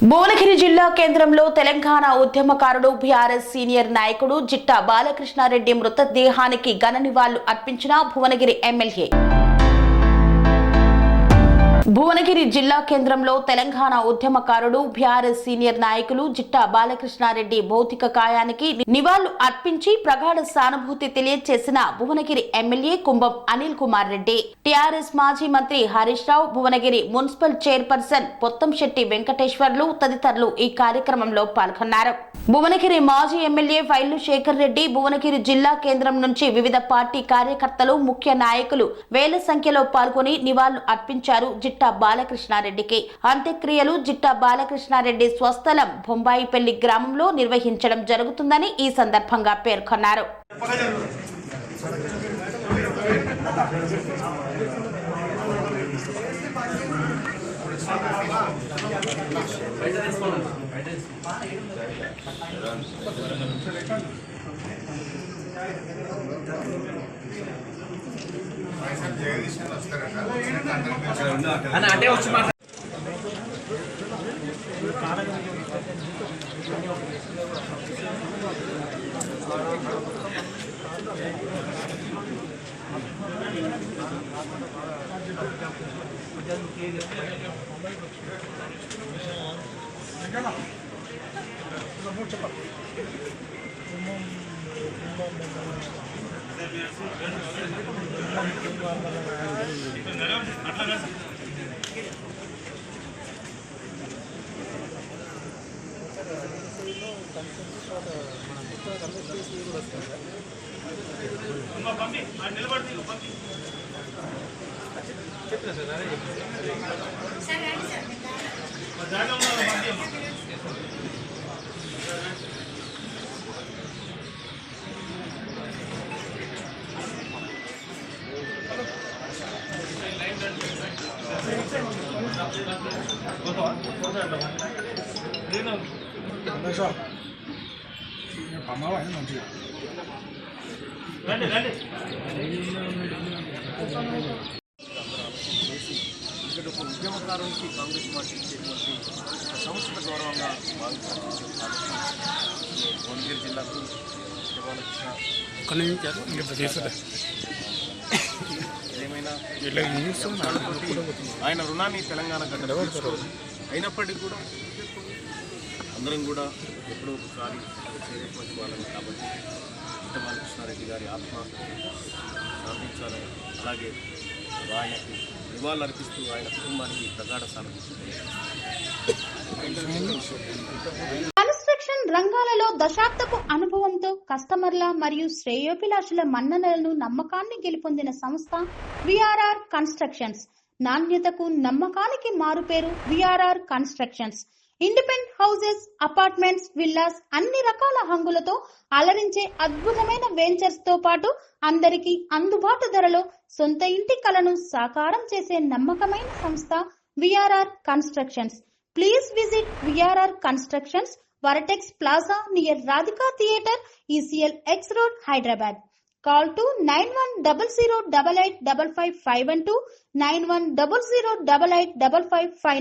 భువనగిరి జిల్లా కేంద్రంలో తెలంగాణ ఉద్యమకారుడు బీఆర్ఎస్ సీనియర్ నాయకుడు జిట్టా బాలకృష్ణారెడ్డి మృతదేహానికి ఘన నివాళులు అర్పించిన భువనగిరి ఎమ్మెల్యే. భువనగిరి జిల్లా కేంద్రంలో తెలంగాణ ఉద్యమకారుడు బీఆర్ఎస్ సీనియర్ నాయకులు జిట్టా బాలకృష్ణారెడ్డి భౌతిక కాయానికి నివాళులు అర్పించి ప్రగాఢ సానుభూతి తెలియజేసిన భువనగిరి ఎమ్మెల్యే కుంభం అనిల్ కుమార్ రెడ్డి, టీఆర్ఎస్ మాజీ మంత్రి హరీష్ రావు, భువనగిరి మున్సిపల్ చైర్పర్సన్ పొత్తంశెట్టి వెంకటేశ్వర్లు తదితరులు ఈ కార్యక్రమంలో పాల్గొన్నారు. భువనగిరి మాజీ ఎమ్మెల్యే వైల్లు శేఖర్ రెడ్డి, భువనగిరి జిల్లా కేంద్రం నుంచి వివిధ పార్టీ కార్యకర్తలు, ముఖ్య నాయకులు వేల సంఖ్యలో పాల్గొని నివాళులు అర్పించారు. జిట్టా బాలకృష్ణారెడ్డికి అంత్యక్రియలు జిట్టా బాలకృష్ణారెడ్డి స్వస్థలం బొంబాయిపల్లి గ్రామంలో నిర్వహించడం జరుగుతుందని ఈ సందర్భంగా పేర్కొన్నారు. అంటే వచ్చి ఉద్యమకారునికి కాంగ్రెస్ పార్టీ ఇచ్చేటువంటి సంస్థ గౌరవంగా భావించారు. భువనగిరి జిల్లాకు ఏమైనా ఆయన రుణాన్ని తెలంగాణ గడ్డ అయినప్పటికీ కూడా అందరం కూడా ఎప్పుడో ఒకసారి చేరేటువంటి వాళ్ళని కాబట్టి జిట్టా బాలకృష్ణారెడ్డి గారి ఆత్మ శాంతించాలని, అలాగే ఆయనకి నివాళులు అర్పిస్తూ ఆయన కుటుంబానికి ప్రగాఢ సానుభూతి. కన్స్ట్రక్షన్ రంగాలలో దశాబ్దపు అనుభవంతో కస్టమర్ల మరియు శ్రేయోభిలాషుల మన్ననలను, నమ్మకాన్ని గెలుపొందిన సంస్థ విఆర్ఆర్ కన్స్ట్రక్షన్స్. నాణ్యతకు నమ్మకానికి మారుపేరు VRR constructions. Independent houses, apartments, villas అన్ని రకాల హంగులతో అలరించే అద్భుతమైన వెంచర్స్ తో పాటు అందరికీ అందుబాటు ధరలో సొంత ఇంటి కలను సాకారం చేసే నమ్మకమైన సంస్థ VRR constructions. Please visit VRR constructions, వరటెక్స్ plaza near Radhika theatre, ECL X Road, Hyderabad. Call to 910088555512 9100885555.